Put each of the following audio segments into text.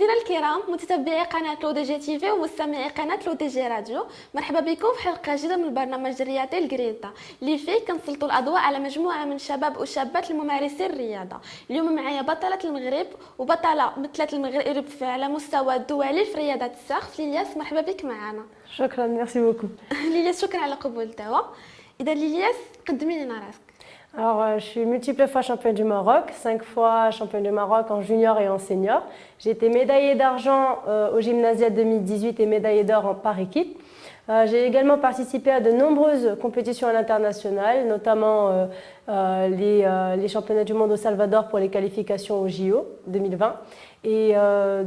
مشاهدينا الكرام متتبعي قناة لو دي جي تي في ومستمعي قناة لو دي جي راديو، مرحبا بكم في حلقة جديدة من البرنامج الرياضي الجرينتا اللي فيه كنسلطوا الأضواء على مجموعة من شباب وشابات الممارسين الرياضة. اليوم معايا بطلة المغرب وبطلة مثلت المغرب على مستوى الدولي في رياضة السقف. ليلياس مرحبا بك معنا. شكرا، ميرسي بوكو. ليلياس شكرا على قبول الدعوة. إذا ليلياس قدمي لنا راسك. Alors, je suis multiple fois championne du Maroc, 5 fois championne du Maroc en junior et en senior. J'ai été médaillée d'argent au Gymnasiade 2018 et médaillée d'or par équipe. J'ai également participé à de nombreuses compétitions à l'international, notamment les championnats du monde au Salvador pour les qualifications au JO 2020. Et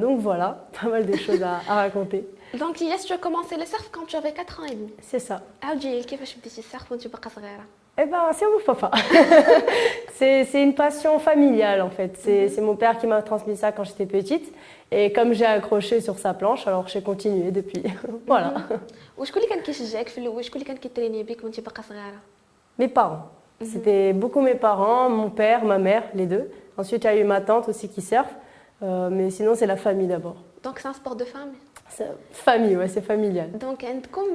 donc voilà, pas mal de choses à raconter. Donc Lilias, tu as commencé le surf quand tu avais 4 ans et demi. C'est ça. عاودي كيفاش بديتي السرف وانت باقا صغيره؟ Eh ben, c'est mon papa. C'est une passion familiale en fait. C'est mon père qui m'a transmis ça quand j'étais petite. Et comme j'ai accroché sur sa planche, alors j'ai continué depuis. Voilà. وشكون اللي كان كيشجعك في الاول؟ شكون اللي كان كيتريني بك وانت باقا صغيره؟ Mes parents. C'était beaucoup mes parents, mon père, ma mère, les deux. Ensuite, il y a eu ma tante aussi qui surfe. Mais sinon, c'est la famille d'abord. Donc c'est un sport de famille. Famille, ouais, c'est familial. Donc عندكم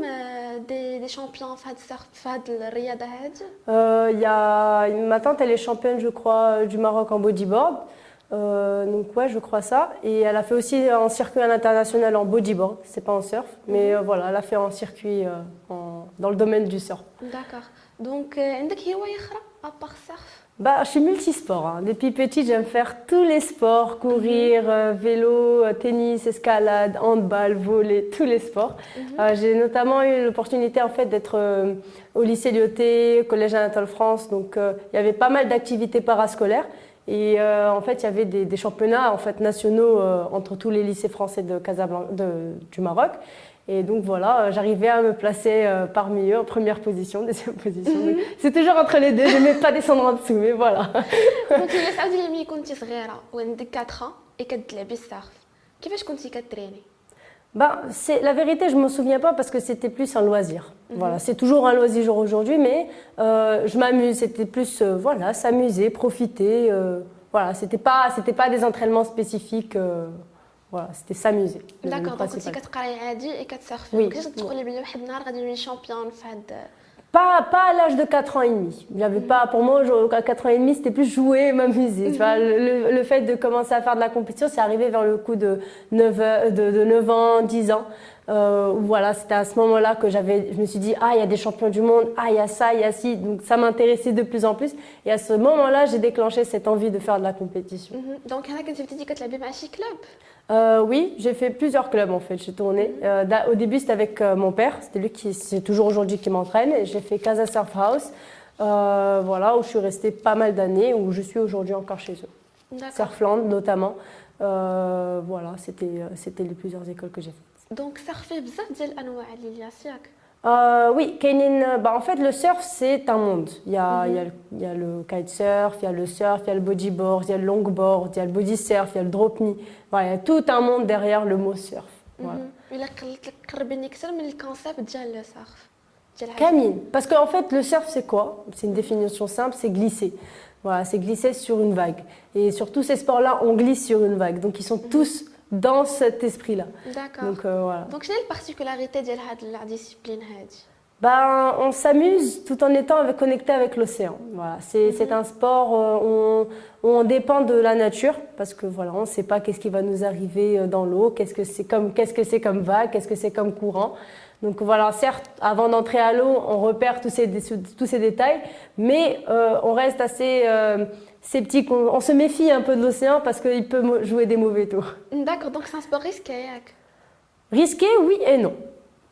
des champions في هذا السرف في هذه الرياضه هذه؟ Il y a ma tante, elle est championne, je crois, du Maroc en bodyboard. Donc ouais, je crois ça. Et elle a fait aussi un circuit à l'international en bodyboard. C'est pas en surf, mais voilà, elle a fait un circuit dans le domaine du surf. D'accord. Donc عندك هوايه اخرى à part surf؟ Bah, je suis multisport. Hein. Depuis petite, j'aime faire tous les sports, courir, vélo, tennis, escalade, handball, volley, tous les sports. J'ai notamment eu l'opportunité en fait d'être au lycée Lyoté, au collège Anatole France. Donc, il y avait pas mal d'activités parascolaires. Et en fait, il y avait des championnats en fait nationaux entre tous les lycées français de Casablanca, du Maroc. Et donc voilà, j'arrivais à me placer parmi eux en première position, deuxième position. C'est toujours entre les deux, je n'aimais pas descendre en dessous, mais voilà. Donc Lilias عاودي لي ملي كنتي صغيره وعندك 4 ans et كتلعبي السقف، كيفاش كنتي كتريني؟ Ben, la vérité, je ne me souviens pas parce que c'était plus un loisir. Voilà, c'est toujours un loisir aujourd'hui, mais je m'amuse. C'était plus voilà, s'amuser, profiter. Voilà, c'était pas des entraînements spécifiques. Voilà, c'était s'amuser. D'accord, donc كنتي كتقراي عادي et كتسرفي. كيفاش تقولي بلي واحد النهار غادي نولي شامبيون في هاد؟ Pas à l'âge de 4 ans et demi. Pour moi, à 4 ans et demi, c'était plus jouer et m'amuser. Le fait de commencer à faire de la compétition, c'est arrivé vers le coup de 9 ans, 10 ans. Voilà, c'était à ce moment-là que je me suis dit, il y a des champions du monde, il y a ça, il y a ci. Donc ça m'intéressait de plus en plus. Et à ce moment-là, j'ai déclenché cette envie de faire de la compétition. Donc, هنا كنتي بديتي كتلعبي مع شي club؟ Oui, j'ai fait plusieurs clubs en fait, j'ai tourné. Au début c'était avec mon père, c'est toujours aujourd'hui qui m'entraîne. J'ai fait Casa Surf House, voilà, où je suis restée pas mal d'années, où je suis aujourd'hui encore chez eux. Surfland notamment, voilà, c'était les plusieurs écoles que j'ai faites. Donc surfer بزاف ديال الانواع ليلياس ياك؟ Oui, en fait, le surf, c'est un monde. Il y a le kitesurf, il y a le surf, il y a le bodyboard, il y a le longboard, il y a le body surf, il y a le drop knee. Voilà, il y a tout un monde derrière le mot surf. Voilà. إلا قلت لك قربيني أكثر من الكونسيبت ديال السرف. Camille, parce qu'en fait, le surf, c'est quoi? C'est une définition simple, c'est glisser. Voilà, c'est glisser sur une vague. Et sur tous ces sports-là, on glisse sur une vague. Donc, ils sont tous dans cet esprit-là. D'accord. Donc, voilà. Donc, quelle est la particularité de la discipline هذه؟ Ben, on s'amuse tout en étant connecté avec l'océan. Voilà, c'est un sport où on dépend de la nature parce que voilà, on ne sait pas qu'est-ce qui va nous arriver dans l'eau, qu'est-ce que c'est comme vague, qu'est-ce que c'est comme courant. Donc voilà, certes, avant d'entrer à l'eau, on repère tous ces détails, mais on reste assez sceptique. On se méfie un peu de l'océan parce qu'il peut jouer des mauvais tours. D'accord, donc c'est un sport risqué. Risqué, oui et non.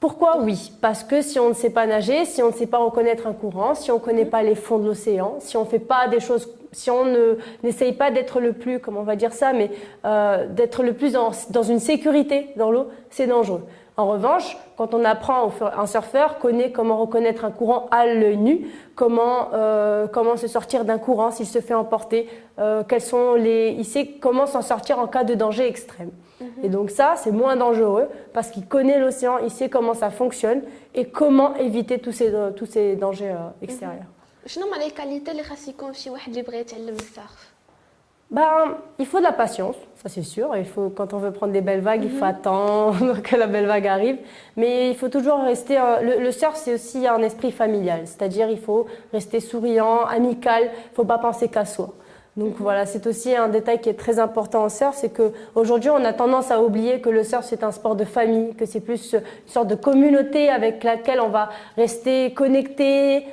Pourquoi? Oui, parce que si on ne sait pas nager, si on ne sait pas reconnaître un courant, si on ne connaît pas les fonds de l'océan, si on fait pas des choses, si on n'essaye pas d'être le plus, comment on va dire ça, mais d'être le plus dans une sécurité dans l'eau, c'est dangereux. En revanche, quand on apprend, un surfeur connaît comment reconnaître un courant à l'œil nu, comment se sortir d'un courant s'il se fait emporter, il sait comment s'en sortir en cas de danger extrême. Et donc ça, c'est moins dangereux parce qu'il connaît l'océan, il sait comment ça fonctionne et comment éviter tous ces dangers extérieurs. شنو هما les qualités اللي خاص يكون شي واحد اللي بغى يتعلم السرف؟ Ben, il faut de la patience, ça c'est sûr. Il faut, quand on veut prendre des belles vagues, il faut attendre que la belle vague arrive. Mais il faut toujours rester. Le surf, c'est aussi un esprit familial. C'est-à-dire, il faut rester souriant, amical. Il ne faut pas penser qu'à soi. Donc voilà, c'est aussi un détail qui est très important en surf, c'est qu'aujourd'hui, on a tendance à oublier que le surf, c'est un sport de famille, que c'est plus une sorte de communauté avec laquelle on va rester connecté,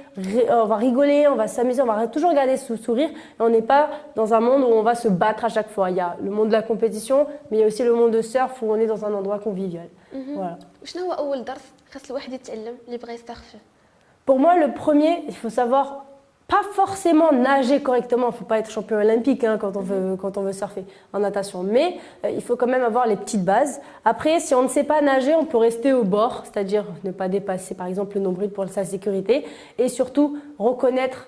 on va rigoler, on va s'amuser, on va toujours garder ce sourire. Et on n'est pas dans un monde où on va se battre à chaque fois. Il y a le monde de la compétition, mais il y a aussi le monde de surf où on est dans un endroit convivial. Voilà. وشنو هو أول درس خاص الواحد يتعلم اللي بغى يسترخي؟ Pour moi, le premier, il faut savoir pas forcément nager correctement. Il ne faut pas être champion olympique hein, quand on veut surfer en natation. Mais il faut quand même avoir les petites bases. Après, si on ne sait pas nager, on peut rester au bord, c'est-à-dire ne pas dépasser par exemple le nombril pour sa sécurité. Et surtout, reconnaître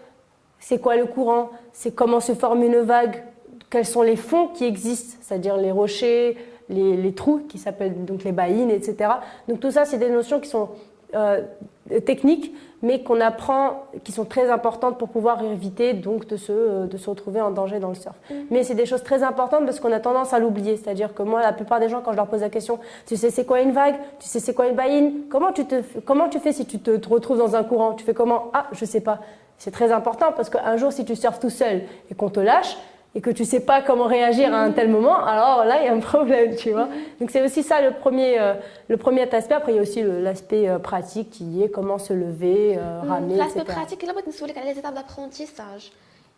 c'est quoi le courant, c'est comment se forme une vague, quels sont les fonds qui existent, c'est-à-dire les rochers, les trous qui s'appellent donc les baïnes, etc. Donc tout ça, c'est des notions qui sont techniques, mais qu'on apprend, qui sont très importantes pour pouvoir éviter donc de se retrouver en danger dans le surf. Mais c'est des choses très importantes parce qu'on a tendance à l'oublier. C'est-à-dire que moi, la plupart des gens, quand je leur pose la question, tu sais c'est quoi une vague, tu sais c'est quoi une baïne, comment tu fais si tu te retrouves dans un courant, tu fais comment? Ah, je sais pas. C'est très important parce qu'un jour, si tu surfes tout seul et qu'on te lâche, et que tu sais pas comment réagir à un tel moment, alors là, il y a un problème, tu vois. Donc, c'est aussi ça le premier aspect. Après, il y a aussi l'aspect pratique qui est comment se lever, ramer, etc. L'aspect pratique, là, je vais te les étapes d'apprentissage.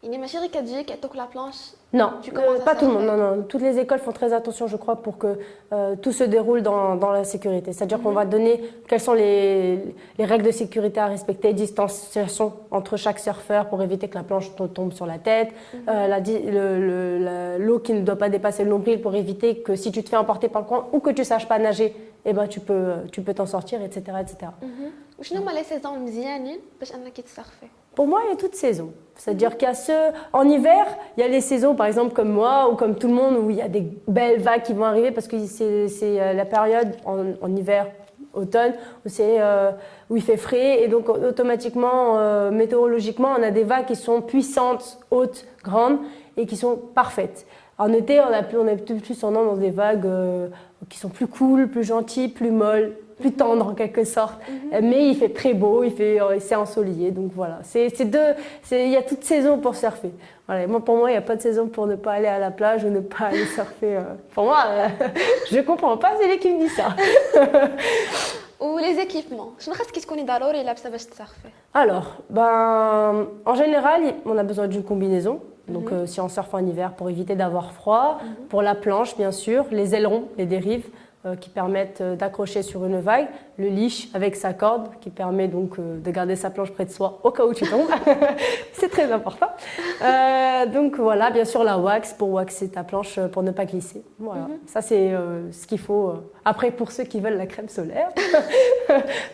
Il y a une chérie qui a dit qu'elle toque la planche. Non, pas tout le monde. Non. Toutes les écoles font très attention, je crois, pour que tout se déroule dans la sécurité. C'est-à-dire qu'on va donner quelles sont les règles de sécurité à respecter, distanciation entre chaque surfeur pour éviter que la planche tombe sur la tête, l'eau qui ne doit pas dépasser le nombril pour éviter que si tu te fais emporter par le courant ou que tu ne saches pas nager, eh ben, tu peux t'en sortir, etc. etc. وشنو هما لي سيزون مزيانين باش انك تسرفي؟ Pour moi, il y a toutes saisons. C'est-à-dire qu'il y a en hiver, il y a les saisons, par exemple, comme moi ou comme tout le monde, où il y a des belles vagues qui vont arriver parce que c'est la période en hiver, automne, où il fait frais. Et donc, automatiquement, météorologiquement, on a des vagues qui sont puissantes, hautes, grandes et qui sont parfaites. En été, on est plus dans des vagues qui sont plus cool, plus gentilles, plus molles, plus tendre en quelque sorte, mais il fait très beau, c'est ensoleillé, donc voilà. Il y a toute saison pour surfer. Voilà. Pour moi, il n'y a pas de saison pour ne pas aller à la plage ou ne pas aller surfer. Pour moi, je ne comprends pas, c'est lui qui me dit ça. Ou les équipements. شنو خاصك تكوني ضروري لابسه باش تسرفي؟ Alors, en général, on a besoin d'une combinaison. Donc, si on surfe en hiver, pour éviter d'avoir froid, pour la planche, bien sûr, les ailerons, les dérives, qui permettent d'accrocher sur une vague, le leash avec sa corde qui permet donc de garder sa planche près de soi au cas où tu tombes. C'est très important. Donc voilà, bien sûr la wax pour waxer ta planche pour ne pas glisser. Voilà, ça c'est ce qu'il faut. Après pour ceux qui veulent la crème solaire,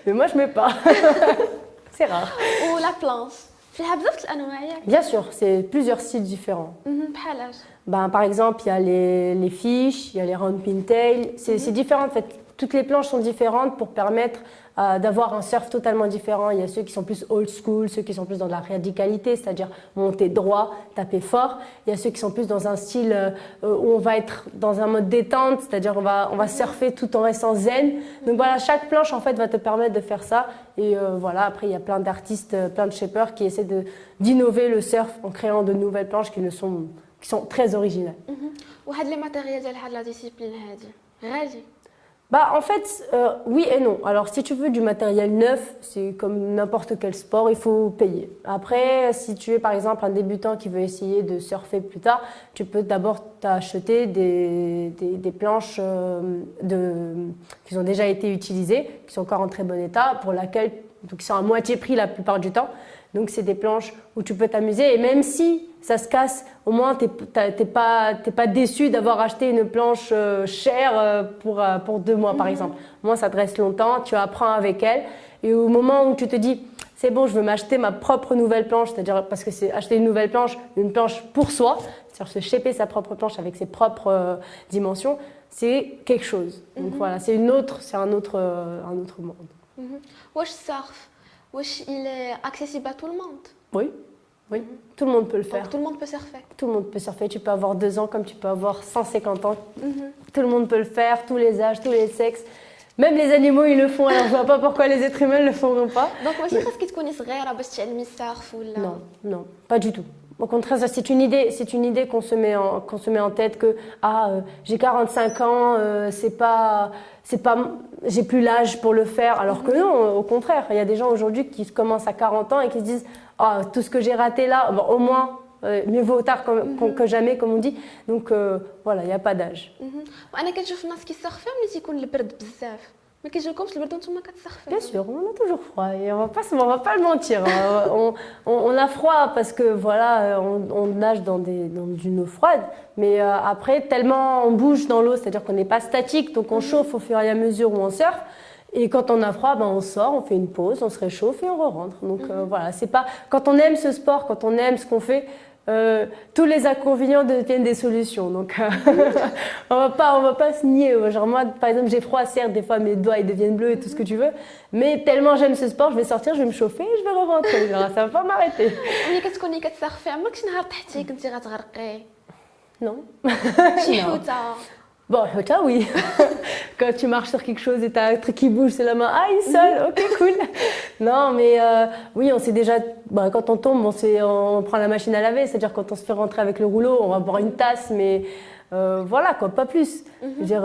mais moi je mets pas. C'est rare. Ou la planche. فيها بزاف الانواع ياك؟ Bien sûr, c'est plusieurs styles différents. بحال Par exemple, il y a les fiches, il y a les round pintail. C'est différent en fait. Toutes les planches sont différentes pour permettre d'avoir un surf totalement différent. Il y a ceux qui sont plus old school, ceux qui sont plus dans la radicalité, c'est-à-dire monter droit, taper fort. Il y a ceux qui sont plus dans un style où on va être dans un mode détente, c'est-à-dire on va surfer tout en restant zen. Donc voilà, chaque planche en fait va te permettre de faire ça. Et voilà, après il y a plein d'artistes, plein de shapers qui essaient d'innover le surf en créant de nouvelles planches qui sont très originales. وهاد لي ماتيريال ديال هاد لا ديسيبلين هادي غالي؟ En fait, oui et non. Alors, si tu veux du matériel neuf, c'est comme n'importe quel sport, il faut payer. Après, si tu es par exemple un débutant qui veut essayer de surfer plus tard, tu peux d'abord t'acheter des planches qui ont déjà été utilisées, qui sont encore en très bon état, donc qui sont à moitié prix la plupart du temps. Donc, c'est des planches où tu peux t'amuser. Et même si ça se casse, au moins, t'es pas déçu d'avoir acheté une planche chère pour 2 mois, par exemple. Au moins, ça te reste longtemps, tu apprends avec elle. Et au moment où tu te dis, c'est bon, je veux m'acheter ma propre nouvelle planche, c'est-à-dire parce que c'est acheter une planche pour soi, c'est-à-dire se shaper sa propre planche avec ses propres dimensions, c'est quelque chose. Donc voilà, c'est un autre monde. واش السقف واش il est accessible à tout le monde؟ Oui. Oui, tout le monde peut le faire. Donc tout le monde peut surfer. Tout le monde peut surfer. Tu peux avoir 2 ans comme tu peux avoir 150 ans. Tout le monde peut le faire, tous les âges, tous les sexes. Même les animaux, ils le font. Alors, je vois pas pourquoi les êtres humains ne le feront pas. Donc ماشي خاصك تكوني صغيرة باش تعلمي السيرف ولا. Non, non, pas du tout. Au contraire, ça, c'est une idée qu'on se met en tête que j'ai 45 ans, j'ai plus l'âge pour le faire. Alors que non, au contraire, il y a des gens aujourd'hui qui commencent à 40 ans et qui se disent tout ce que j'ai raté là, bon, au moins mieux vaut tard que jamais, comme on dit. Donc voilà, il n'y a pas d'âge. وأنا كنشوف الناس كيسرفيو ملي تيكون البرد بزاف. ما كيجيكمش البرد وانتم كتسرفيو. Bien sûr, on a toujours froid et on va pas le mentir. On a froid parce que voilà, on nage dans une eau froide, mais après tellement on bouge dans l'eau, c'est-à-dire qu'on n'est pas statique, donc on chauffe au fur et à mesure où on surfe. Et quand on a froid, on sort, on fait une pause, on se réchauffe et on rentre. Donc voilà, c'est pas quand on aime ce sport, quand on aime ce qu'on fait. Tous les inconvénients deviennent des solutions. Donc, on va pas se nier. Genre moi, par exemple, j'ai froid, certes, des fois mes doigts ils deviennent bleus et tout ce que tu veux. Mais tellement j'aime ce sport, je vais sortir, je vais me chauffer et je vais re-rentrer. Alors, ça va pas m'arrêter. ملي كتكوني كتسرفي عمرك شي نهار طحتي كنتي غتغرقي؟ Non. شي Non. حوتة. Bon, ça oui. Quand tu marches sur quelque chose et t'as un truc qui bouge, c'est la main. Ah, il seul, ok, cool. Non, mais oui, on sait déjà. Quand on tombe, on prend la machine à laver. C'est-à-dire quand on se fait rentrer avec le rouleau, on va boire une tasse, mais voilà, quoi, pas plus. Je veux dire,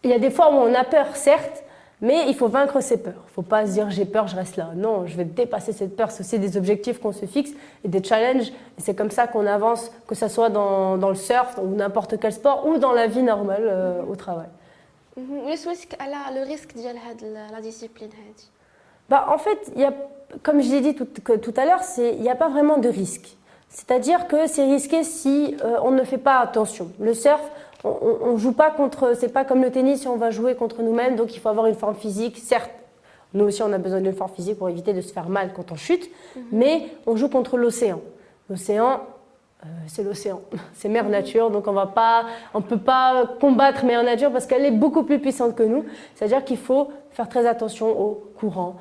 il y a des fois où on a peur, certes, mais il faut vaincre ses peurs. Il ne faut pas se dire j'ai peur, je reste là. Non, je vais dépasser cette peur. C'est aussi des objectifs qu'on se fixe et des challenges. Et c'est comme ça qu'on avance, que ce soit dans le surf ou n'importe quel sport ou dans la vie normale au travail. ولا سولتك على لو ريسك ديال هاد لا ديسيبلين هادي؟ En fait, comme je l'ai dit tout à l'heure, il n'y a pas vraiment de risque. C'est-à-dire que c'est risqué si on ne fait pas attention. Le surf, on joue pas contre, c'est pas comme le tennis, si on va jouer contre nous-mêmes, donc il faut avoir une forme physique. Certes, nous aussi on a besoin d'une forme physique pour éviter de se faire mal quand on chute, mais on joue contre l'océan. L'océan, c'est l'océan, c'est mère nature, donc on peut pas combattre mère nature parce qu'elle est beaucoup plus puissante que nous. C'est-à-dire qu'il faut faire très attention au courant,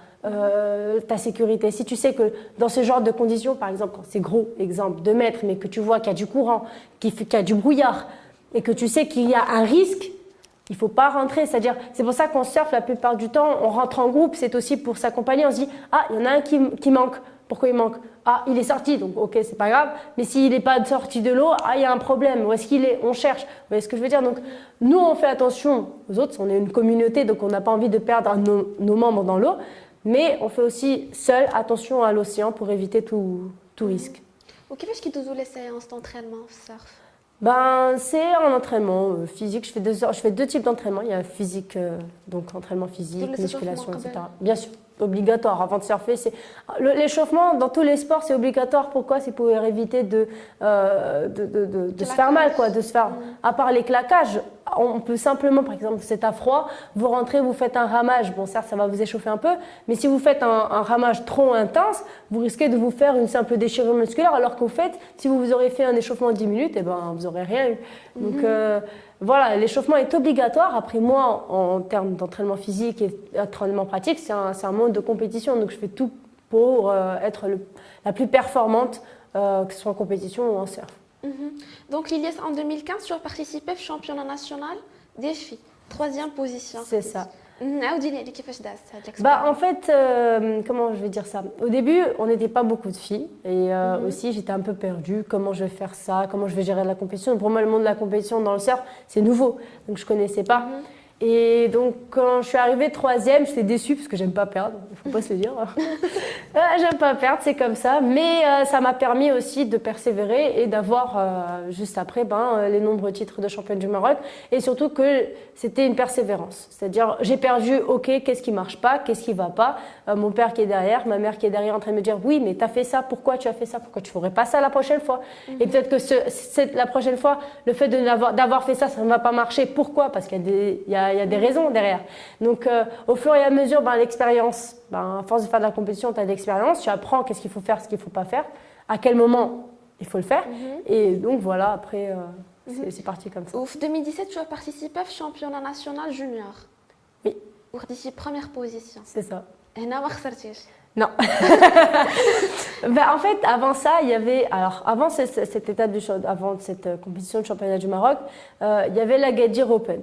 ta sécurité. Si tu sais que dans ce genre de conditions, par exemple, quand c'est gros, exemple 2 mètres, mais que tu vois qu'il y a du courant, qu'il y a du brouillard, et que tu sais qu'il y a un risque, il ne faut pas rentrer. C'est-à-dire, c'est pour ça qu'on surfe la plupart du temps, on rentre en groupe, c'est aussi pour s'accompagner. On se dit, il y en a un qui manque. Pourquoi il manque? Il est sorti, donc ok, c'est pas grave. Mais s'il n'est pas sorti de l'eau, il y a un problème. Où est-ce qu'il est? On cherche. Vous voyez ce que je veux dire? Donc, nous, on fait attention aux autres. On est une communauté, donc on n'a pas envie de perdre nos membres dans l'eau. Mais on fait aussi seul attention à l'océan pour éviter tout risque. وكيفاش كيدوزوا لي سيونس d'entraînement في السيرف؟ C'est un entraînement physique. Je fais 2 types d'entraînement. Il y a physique, donc entraînement physique, musculation, etc. Bien sûr, obligatoire. Avant de surfer, l'échauffement dans tous les sports, c'est obligatoire. Pourquoi? C'est pour éviter de se faire mal, quoi, de se faire. À part les claquages, on peut simplement, par exemple, c'est à froid, vous rentrez, vous faites un ramage. Bon, certes, ça va vous échauffer un peu, mais si vous faites un ramage trop intense, vous risquez de vous faire une simple déchirure musculaire, alors qu'au fait, si vous aurez fait un échauffement de 10 minutes, vous n'aurez rien eu. Donc voilà, l'échauffement est obligatoire. Après moi, en termes d'entraînement physique et d'entraînement pratique, c'est un monde de compétition, donc je fais tout pour être la plus performante, que ce soit en compétition ou en surf. Donc Lilias, en 2015, tu as participé au championnat national des filles, 3e position. C'est ça. En fait, comment je vais dire ça? Au début, on n'était pas beaucoup de filles et aussi j'étais un peu perdue. Comment je vais faire ça? Comment je vais gérer la compétition? Pour moi, le monde de la compétition dans le surf, c'est nouveau, donc je connaissais pas. Et donc, quand je suis arrivée 3e, j'étais déçue parce que j'aime pas perdre, il faut pas se le dire. J'aime pas perdre, c'est comme ça. Mais ça m'a permis aussi de persévérer et d'avoir juste après les nombreux titres de championne du Maroc. Et surtout que c'était une persévérance. C'est-à-dire, j'ai perdu, ok, qu'est-ce qui marche pas, qu'est-ce qui va pas. Mon père qui est derrière, ma mère qui est derrière en train de me dire, oui, mais tu as fait ça, pourquoi tu as fait ça? Pourquoi tu ferais pas ça la prochaine fois? Et peut-être que la prochaine fois, le fait d'avoir fait ça, ça ne va pas marcher. Pourquoi? Parce qu'il y a des raisons derrière. Donc, au fur et à mesure, l'expérience, à force de faire de la compétition, tu as de l'expérience, tu apprends qu'est-ce qu'il faut faire, ce qu'il ne faut pas faire, à quel moment il faut le faire. Et donc, voilà, après, c'est parti comme ça. En 2017, tu as participé au championnat national junior. Oui. Pour d'ici première position. C'est ça. هنا ما خسرتيش. Non. En fait, avant ça, il y avait, alors avant cette étape avant cette compétition de championnat du Maroc, il y avait l'Agadir Open.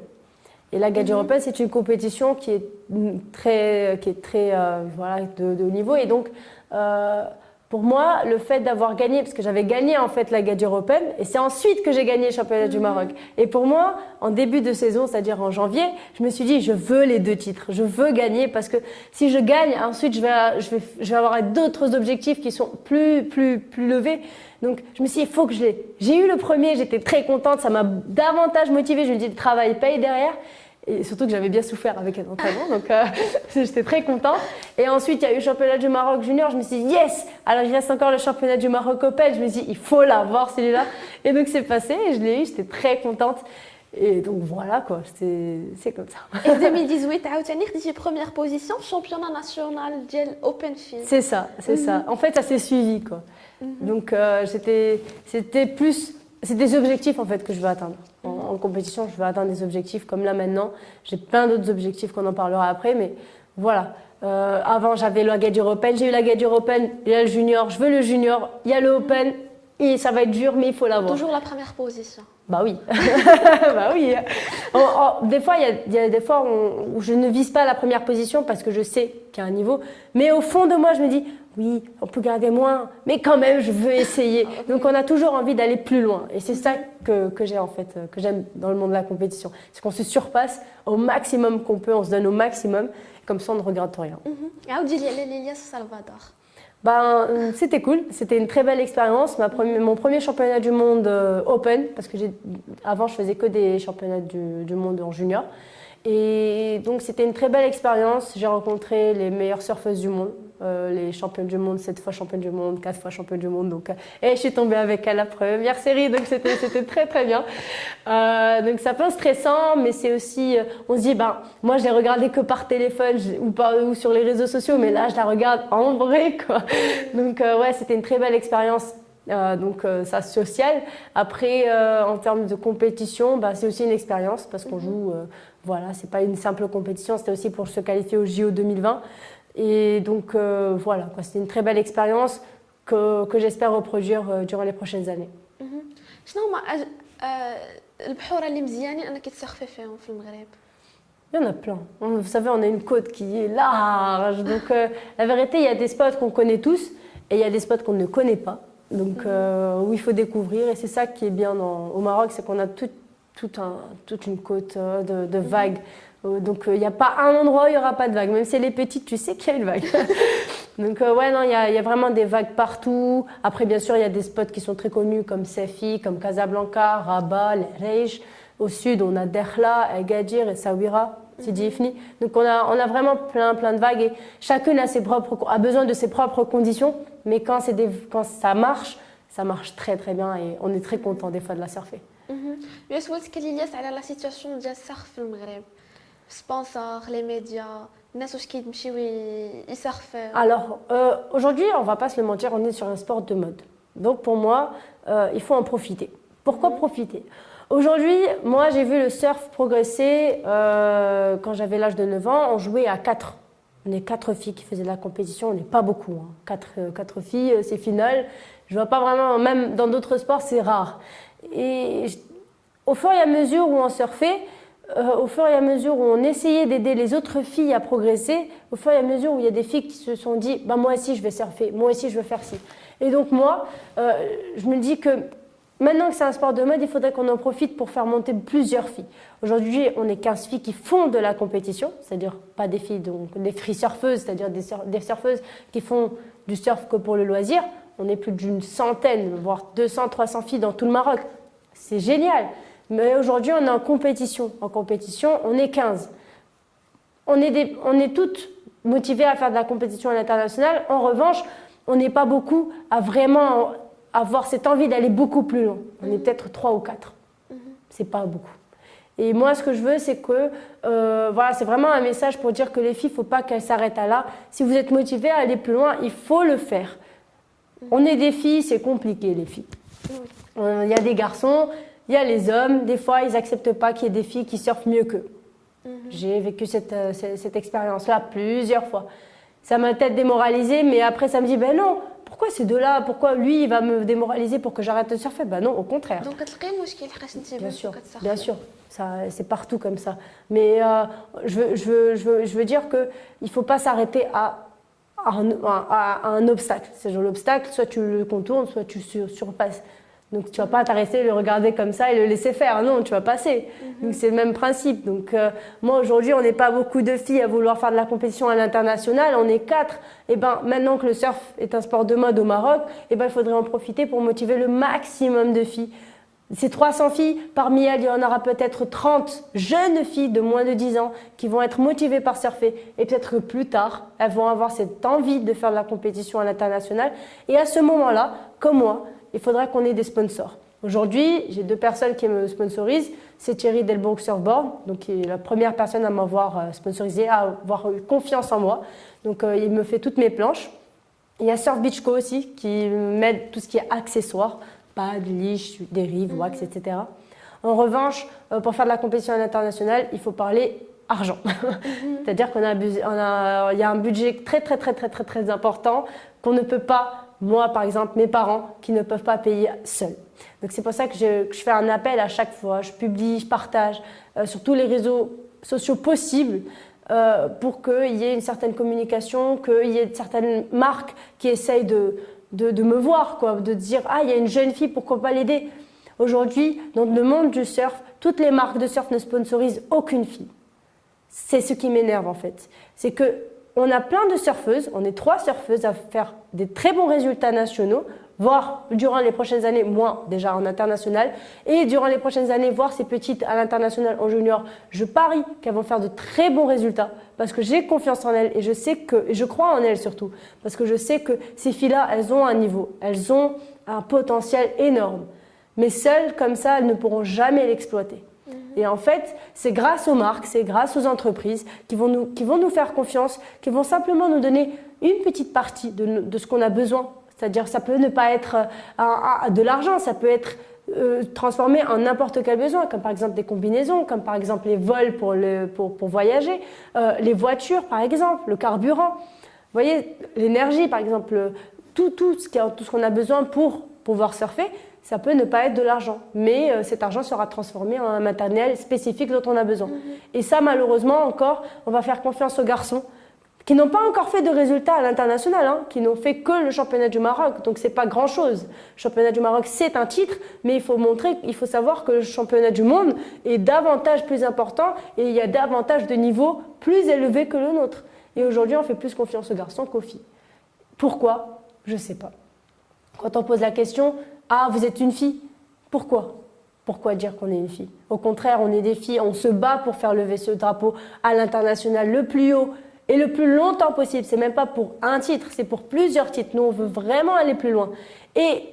Et l'Agadir Open, c'est une compétition qui est très voilà, de haut niveau. Et donc, pour moi, le fait d'avoir gagné, parce que j'avais gagné en fait l'Agadir Open, et c'est ensuite que j'ai gagné le championnat du Maroc. Et pour moi, en début de saison, c'est-à-dire en janvier, je me suis dit, je veux les 2 titres, je veux gagner, parce que si je gagne, ensuite je vais avoir d'autres objectifs qui sont plus levés. Donc je me suis dit, il faut que je l'ai. J'ai eu le premier, j'étais très contente, ça m'a davantage motivée. Je me dis, le travail paye derrière. Et surtout que j'avais bien souffert avec un entraînement, donc j'étais très contente. Et ensuite, il y a eu le championnat du Maroc junior. Je me suis dit, yes! Alors, il reste encore le championnat du Maroc Open. Je me suis dit, il faut l'avoir celui-là. Et donc, c'est passé et je l'ai eu. J'étais très contente. Et donc, voilà quoi, c'est comme ça. Et 2018, عاوتاني خديتي première position championnat national ديال Open Field. C'est ça, c'est ça. En fait, ça s'est suivi quoi. Donc, c'était des objectifs en fait que je veux atteindre. En compétition, je veux atteindre des objectifs comme là maintenant. J'ai plein d'autres objectifs qu'on en parlera après, mais voilà. Avant, j'avais l'Agadir Open, j'ai eu l'Agadir Open, il y a le junior, je veux le junior, il y a le Open, et ça va être dur, mais il faut l'avoir. Toujours la première position. Bah oui, bah oui. Des fois, il y a des fois où je ne vise pas la première position parce que je sais qu'il y a un niveau, mais au fond de moi, je me dis oui, on peut garder moins, mais quand même, je veux essayer. Donc, on a toujours envie d'aller plus loin, et c'est ça que j'ai en fait, que j'aime dans le monde de la compétition, c'est qu'on se surpasse au maximum qu'on peut, on se donne au maximum, comme ça, on ne regrette rien. عاودي لي على l'Elias Salvador. C'était cool, c'était une très belle expérience. Mon premier championnat du monde open, parce que avant je faisais que des championnats du monde en junior. Et donc c'était une très belle expérience. J'ai rencontré les meilleures surfeuses du monde, les championnes du monde, 7 fois championne du monde, 4 fois championne du monde. Donc, et je suis tombée avec elle la première série, donc c'était très très bien. Donc c'est un peu stressant, mais c'est aussi, on se dit, moi je l'ai regardé que par téléphone ou sur les réseaux sociaux, mais là je la regarde en vrai quoi. Donc ouais, c'était une très belle expérience. Ça social. Après, en termes de compétition, c'est aussi une expérience parce qu'on joue. Voilà, c'est pas une simple compétition, c'était aussi pour se qualifier au JO 2020. Et donc voilà, quoi, c'était une très belle expérience que j'espère reproduire durant les prochaines années. شنو هما البحور اللي مزيانين انك تسرفي فيهم في المغرب؟ Il y en a plein. Vous savez, on a une côte qui est large. Donc la vérité, il y a des spots qu'on connaît tous et il y a des spots qu'on ne connaît pas. Donc où il faut découvrir, et c'est ça qui est bien au Maroc, c'est qu'on a toute une côte de vagues. Donc il n'y a pas un endroit où il n'y aura pas de vagues. Même si elle est petite, tu sais qu'il y a une vague. Donc ouais, non, il y a vraiment des vagues partout. Après, bien sûr, il y a des spots qui sont très connus comme Safi, comme Casablanca, Rabat, Rej. Au sud, on a Dakhla, Agadir et Essaouira, Sidi Ifni. Donc on a vraiment plein de vagues et chacune a besoin de ses propres conditions. Mais quand ça marche très très bien et on est très content des fois de la surfer. بيان سولتك الياس على لا سيتوياسيون ديال السيرف في المغرب سبونسور لي ميديا الناس واش كيمشيو يسرفوا. Alors aujourd'hui, on va pas se le mentir, on est sur un sport de mode. Donc pour moi, il faut en profiter. Pourquoi profiter? Aujourd'hui, moi j'ai vu le surf progresser quand j'avais l'âge de 9 ans, on jouait à 4. On est 4 filles qui faisaient la compétition, on n'est pas beaucoup. 4 filles, c'est final. Je vois pas vraiment, même dans d'autres sports, c'est rare. Et au fur et à mesure où on surfait, au fur et à mesure où on essayait d'aider les autres filles à progresser, au fur et à mesure où il y a des filles qui se sont dit moi aussi je vais surfer, moi aussi je veux faire ci. Et donc moi, je me dis que maintenant que c'est un sport de mode, il faudrait qu'on en profite pour faire monter plusieurs filles. Aujourd'hui, on est 15 filles qui font de la compétition, c'est-à-dire pas des filles, donc des free surfeuses, c'est-à-dire des surfeuses qui font du surf que pour le loisir. On est plus d'une centaine, voire 200, 300 filles dans tout le Maroc. C'est génial. Mais aujourd'hui, on est en compétition. En compétition, on est 15. On est toutes motivées à faire de la compétition à l'international. En revanche, on n'est pas beaucoup à vraiment avoir cette envie d'aller beaucoup plus loin. On est peut-être 3 ou 4. C'est pas beaucoup. Et moi, ce que je veux, c'est que, voilà, c'est vraiment un message pour dire que les filles, il ne faut pas qu'elles s'arrêtent à là. Si vous êtes motivées à aller plus loin, il faut le faire. On est des filles, c'est compliqué, les filles. Il y a des garçons, il y a les hommes. Des fois, ils n'acceptent pas qu'il y ait des filles qui surfent mieux qu'eux. J'ai vécu cette expérience-là plusieurs fois. Ça m'a peut-être démoralisée, mais après ça me dit, ben non, pourquoi ces deux-là, pourquoi lui il va me démoraliser pour que j'arrête de surfer? Ben non, au contraire. Donc كتلقاي مشكل حيت انت Bien sûr, ça, c'est partout comme ça. Mais je veux dire qu'il ne faut pas s'arrêter à un obstacle. C'est genre l'obstacle, soit tu le contournes, soit tu surpasses. Donc tu ne vas pas t'arrêter, le regarder comme ça et le laisser faire. Non, tu vas passer. Donc c'est le même principe. Donc moi aujourd'hui, on n'est pas beaucoup de filles à vouloir faire de la compétition à l'international. On est 4. Et ben maintenant que le surf est un sport de mode au Maroc, et ben il faudrait en profiter pour motiver le maximum de filles. Ces 300 filles, parmi elles, il y en aura peut-être 30 jeunes filles de moins de 10 ans qui vont être motivées par surfer. Et peut-être que plus tard, elles vont avoir cette envie de faire de la compétition à l'international. Et à ce moment-là, comme moi, il faudra qu'on ait des sponsors. Aujourd'hui, j'ai 2 personnes qui me sponsorisent. C'est Thierry Delbourg Surfboard, donc qui est la première personne à m'avoir sponsorisé, à avoir eu confiance en moi. Donc il me fait toutes mes planches. Il y a Surf Beach Co aussi qui m'aide tout ce qui est accessoires, pads, leash, dérives, wax, etc. En revanche, pour faire de la compétition à l'international, il faut parler argent. C'est-à-dire qu'il y a un budget très important qu'on ne peut pas, moi par exemple, mes parents, qui ne peuvent pas payer seuls. Donc c'est pour ça que je fais un appel à chaque fois, je publie, je partage sur tous les réseaux sociaux possibles pour qu'il y ait une certaine communication, qu'il y ait certaines marques qui essayent de me voir, quoi, de dire « Ah, il y a une jeune fille, pourquoi pas l'aider ?» Aujourd'hui, dans le monde du surf, toutes les marques de surf ne sponsorisent aucune fille. C'est ce qui m'énerve en fait. C'est qu'on a plein de surfeuses, on est 3 surfeuses à faire des très bons résultats nationaux, voire durant les prochaines années, moi déjà en international, et durant les prochaines années, voir ces petites à l'international en junior, je parie qu'elles vont faire de très bons résultats parce que j'ai confiance en elles et je crois en elles surtout, parce que je sais que ces filles-là, elles ont un niveau, elles ont un potentiel énorme. Mais seules comme ça, elles ne pourront jamais l'exploiter. Et en fait, c'est grâce aux marques, c'est grâce aux entreprises qui vont nous faire confiance, qui vont simplement nous donner une petite partie de ce qu'on a besoin. C'est-à-dire, ça peut ne pas être de l'argent, ça peut être transformé en n'importe quel besoin, comme par exemple des combinaisons, comme par exemple les vols pour voyager, les voitures par exemple, le carburant. Vous voyez, l'énergie par exemple, tout ce qu'on a besoin pour pouvoir surfer, ça peut ne pas être de l'argent, mais cet argent sera transformé en un matériel spécifique dont on a besoin. Et ça, malheureusement, encore, on va faire confiance aux garçons qui n'ont pas encore fait de résultats à l'international, hein, qui n'ont fait que le championnat du Maroc, donc c'est pas grand-chose. Le championnat du Maroc, c'est un titre, mais il faut savoir que le championnat du monde est davantage plus important et il y a davantage de niveaux plus élevés que le nôtre. Et aujourd'hui, on fait plus confiance aux garçons qu'aux filles. Pourquoi? Je sais pas. Quand on pose la question, ah, vous êtes une fille. Pourquoi? Pourquoi dire qu'on est une fille? Au contraire, on est des filles, on se bat pour faire lever ce drapeau à l'international le plus haut et le plus longtemps possible. C'est même pas pour un titre, c'est pour plusieurs titres. Nous, on veut vraiment aller plus loin. Et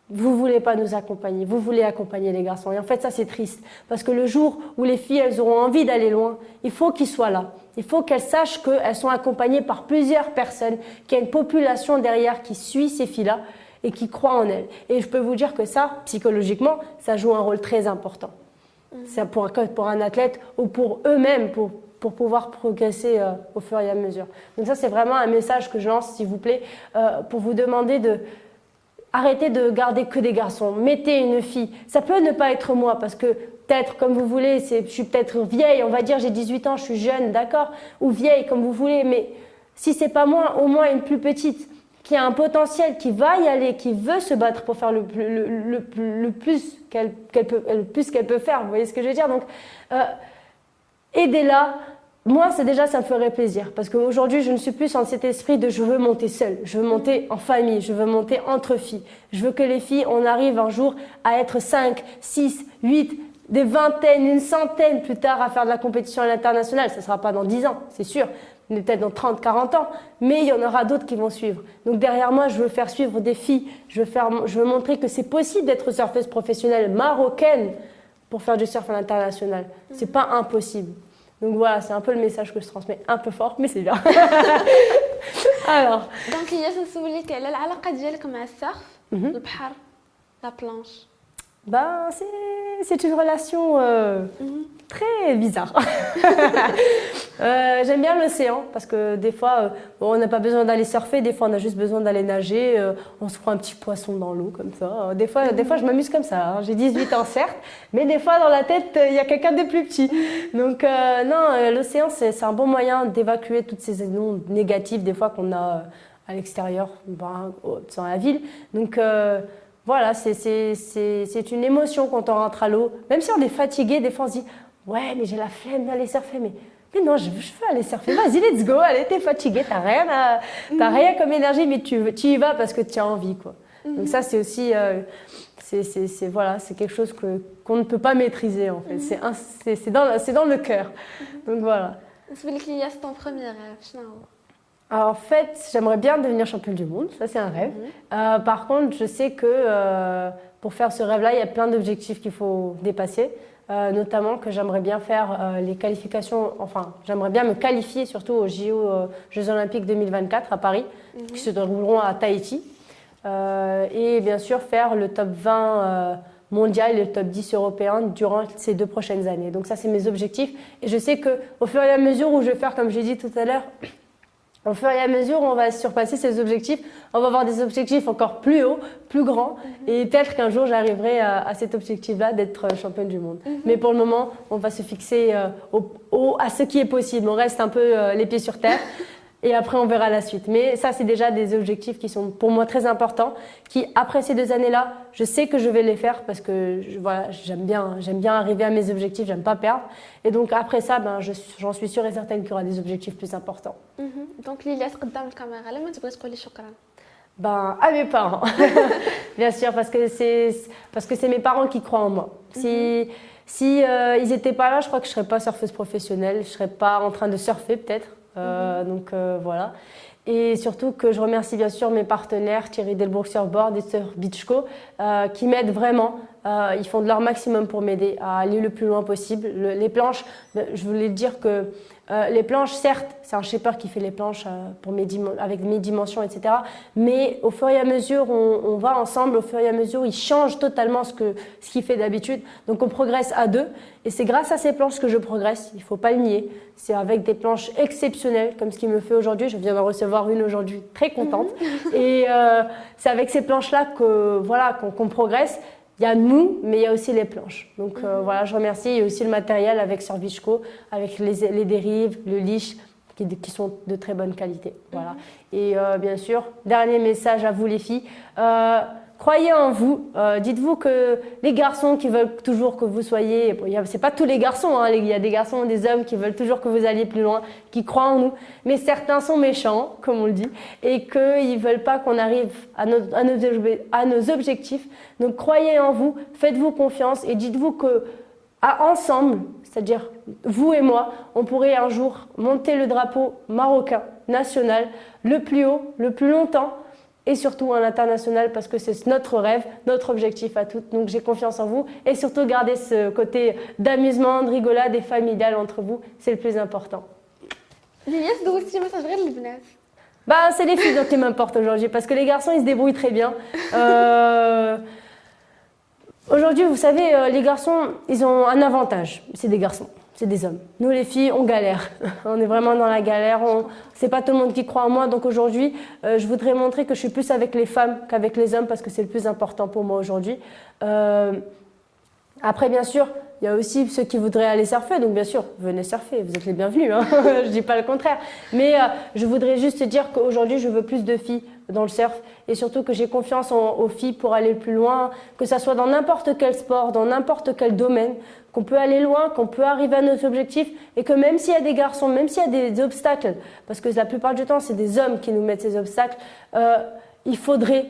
vous voulez pas nous accompagner, vous voulez accompagner les garçons. Et en fait, ça, c'est triste. Parce que le jour où les filles, elles auront envie d'aller loin, il faut qu'ils soient là. Il faut qu'elles sachent qu'elles sont accompagnées par plusieurs personnes, qu'il y a une population derrière qui suit ces filles-là et qui croit en elles. Et je peux vous dire que ça, psychologiquement, ça joue un rôle très important. C'est pour un athlète ou pour eux-mêmes, pour pouvoir progresser au fur et à mesure. Donc ça, c'est vraiment un message que je lance, s'il vous plaît, pour vous demander de arrêter de garder que des garçons. Mettez une fille. Ça peut ne pas être moi, parce que peut-être, comme vous voulez, je suis peut-être vieille, on va dire j'ai 18 ans, je suis jeune, d'accord, ou vieille, comme vous voulez, mais si c'est pas moi, au moins une plus petite, qui a un potentiel, qui va y aller, qui veut se battre pour faire le plus qu'elle peut faire. Vous voyez ce que je veux dire? Donc, aidez-la. Moi, ça me ferait plaisir. Parce qu'aujourd'hui, je ne suis plus dans cet esprit de je veux monter seule. Je veux monter en famille. Je veux monter entre filles. Je veux que les filles, on arrive un jour à être 5, 6, 8, des vingtaines, une centaine plus tard à faire de la compétition à l'international. Ça ne sera pas dans 10 ans, c'est sûr. Peut-être dans 30, 40 ans, mais il y en aura d'autres qui vont suivre. Donc derrière moi, je veux faire suivre des filles, je veux montrer que c'est possible d'être surfeuse professionnelle marocaine pour faire du surf à l'international. C'est pas impossible. Donc voilà, c'est un peu le message que je transmets, un peu fort, mais c'est bien. Alors. Donc, il y a ce soulier, quelle est la relation avec le surf, le bahar, la planche? C'est une relation très bizarre. J'aime bien l'océan parce que des fois, on n'a pas besoin d'aller surfer, des fois on a juste besoin d'aller nager, on se prend un petit poisson dans l'eau comme ça. Des fois je m'amuse comme ça, hein. J'ai 18 ans certes, mais des fois dans la tête, il y a quelqu'un de plus petit. Donc non, l'océan c'est un bon moyen d'évacuer toutes ces ondes négatives des fois qu'on a à l'extérieur, dans la ville. Donc voilà, c'est une émotion quand on rentre à l'eau. Même si on est fatigué, des fois on se dit « Ouais, mais j'ai la flemme d'aller surfer. » Mais non, je veux aller surfer. Vas-y, let's go. Allez, t'es fatigué, t'as rien comme énergie, mais tu y vas parce que tu as envie, quoi. Donc ça, c'est aussi... voilà, c'est quelque chose qu'on ne peut pas maîtriser, en fait. C'est dans le cœur. Donc voilà. C'est ton premier rêve. Alors, en fait, j'aimerais bien devenir championne du monde, ça c'est un rêve. Par contre, je sais que pour faire ce rêve-là, il y a plein d'objectifs qu'il faut dépasser. Notamment que j'aimerais bien faire les qualifications, enfin j'aimerais bien me qualifier surtout aux Jeux Olympiques 2024 à Paris, qui se dérouleront à Tahiti. Et bien sûr faire le top 20 mondial et le top 10 européen durant ces 2 prochaines années. Donc ça c'est mes objectifs. Et je sais qu'au fur et à mesure où je vais faire, comme j'ai dit tout à l'heure, au fur et à mesure, on va surpasser ces objectifs. On va avoir des objectifs encore plus hauts, plus grands. Et peut-être qu'un jour, j'arriverai à cet objectif-là d'être championne du monde. Mais pour le moment, on va se fixer à ce qui est possible. On reste un peu les pieds sur terre. Et après, on verra la suite. Mais ça, c'est déjà des objectifs qui sont pour moi très importants. Qui, après ces 2 années-là, je sais que je vais les faire parce que voilà, j'aime bien arriver à mes objectifs, j'aime pas perdre. Et donc après ça, j'en suis sûre et certaine qu'il y aura des objectifs plus importants. Donc, Lilia, قدام الكاميرا لما تبغي تقولي شكرا. À mes parents, bien sûr, parce que c'est mes parents qui croient en moi. Si ils n'étaient pas là, je crois que je serais pas surfeuse professionnelle, je serais pas en train de surfer peut-être. Donc voilà. Et surtout que je remercie bien sûr mes partenaires Thierry Delbourg Surfboard et Surf Beachco qui m'aident vraiment. Ils font de leur maximum pour m'aider à aller le plus loin possible. Les planches, je voulais dire que les planches, certes, c'est un shaper qui fait les planches avec mes dimensions, etc. Mais au fur et à mesure, on va ensemble. Au fur et à mesure, il change totalement ce qu'il fait d'habitude. Donc, on progresse à 2. Et c'est grâce à ces planches que je progresse. Il ne faut pas le nier. C'est avec des planches exceptionnelles, comme ce qu'il me fait aujourd'hui. Je viens d'en recevoir une aujourd'hui, très contente. Et c'est avec ces planches-là qu'on progresse. Il y a nous, mais il y a aussi les planches. Donc voilà, je remercie. Il y a aussi le matériel avec Surf Beachco, avec les dérives, le leash, qui sont de très bonne qualité. Voilà. Et bien sûr, dernier message à vous les filles. Croyez en vous. Dites-vous que les garçons qui veulent toujours que vous soyez, c'est pas tous les garçons, hein, il y a des garçons, des hommes qui veulent toujours que vous alliez plus loin, qui croient en nous. Mais certains sont méchants, comme on le dit, et qu'ils veulent pas qu'on arrive à nos objectifs. Donc croyez en vous, faites-vous confiance et dites-vous que ensemble, c'est-à-dire vous et moi, on pourrait un jour monter le drapeau marocain national le plus haut, le plus longtemps. Et surtout à l'international parce que c'est notre rêve, notre objectif à toutes. Donc j'ai confiance en vous et surtout gardez ce côté d'amusement, de rigolade et familial entre vous, c'est le plus important. C'est les filles dont il m'importe aujourd'hui parce que les garçons ils se débrouillent très bien. Aujourd'hui, vous savez, les garçons, ils ont un avantage, c'est des garçons. C'est des hommes. Nous, les filles, on galère. On est vraiment dans la galère. C'est pas tout le monde qui croit en moi. Donc aujourd'hui, je voudrais montrer que je suis plus avec les femmes qu'avec les hommes parce que c'est le plus important pour moi aujourd'hui. Après, bien sûr, il y a aussi ceux qui voudraient aller surfer. Donc bien sûr, venez surfer. Vous êtes les bienvenus. Hein. Je dis pas le contraire. Mais je voudrais juste dire qu'aujourd'hui, je veux plus de filles dans le surf et surtout que j'ai confiance aux filles pour aller plus loin, que ça soit dans n'importe quel sport, dans n'importe quel domaine, qu'on peut aller loin, qu'on peut arriver à nos objectifs et que même s'il y a des garçons, même s'il y a des obstacles, parce que la plupart du temps c'est des hommes qui nous mettent ces obstacles, il faudrait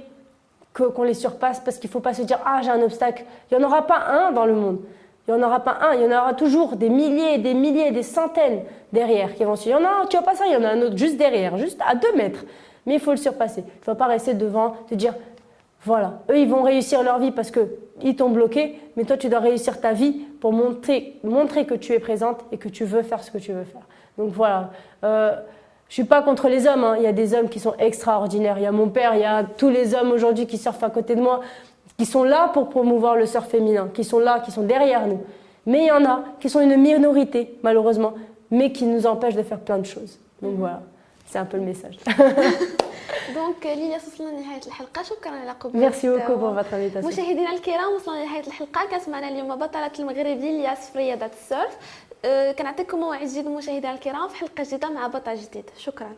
qu'on les surpasse parce qu'il ne faut pas se dire « Ah, j'ai un obstacle ». Il n'y en aura pas un dans le monde. Il n'y en aura pas un, il y en aura toujours des milliers, des centaines derrière qui vont se dire « Non, tu vois pas ça, il y en a un autre juste derrière, juste à 2 mètres ». Mais il faut le surpasser. Il ne faut pas rester devant, te dire « Voilà, eux ils vont réussir leur vie parce qu'ils t'ont bloqué, mais toi tu dois réussir ta vie pour montrer que tu es présente et que tu veux faire ce que tu veux faire. » Donc voilà, je ne suis pas contre les hommes, hein. Il y a des hommes qui sont extraordinaires. Il y a mon père, il y a tous les hommes aujourd'hui qui surfent à côté de moi, qui sont là pour promouvoir le surf féminin, qui sont là, qui sont derrière nous. Mais il y en a qui sont une minorité, malheureusement, mais qui nous empêchent de faire plein de choses. Donc voilà, c'est un peu le message. دونك ليليا وصلنا لنهايه الحلقه شكرا على قبول Merci beaucoup pour votre invitation. مشاهدينا الكرام وصلنا لنهايه الحلقه كانت معنا اليوم بطله المغرب ليليا في رياضه السيرف كنعطيكم موعد جديد مشاهدينا الكرام في حلقه جديده مع بطل جديد شكرا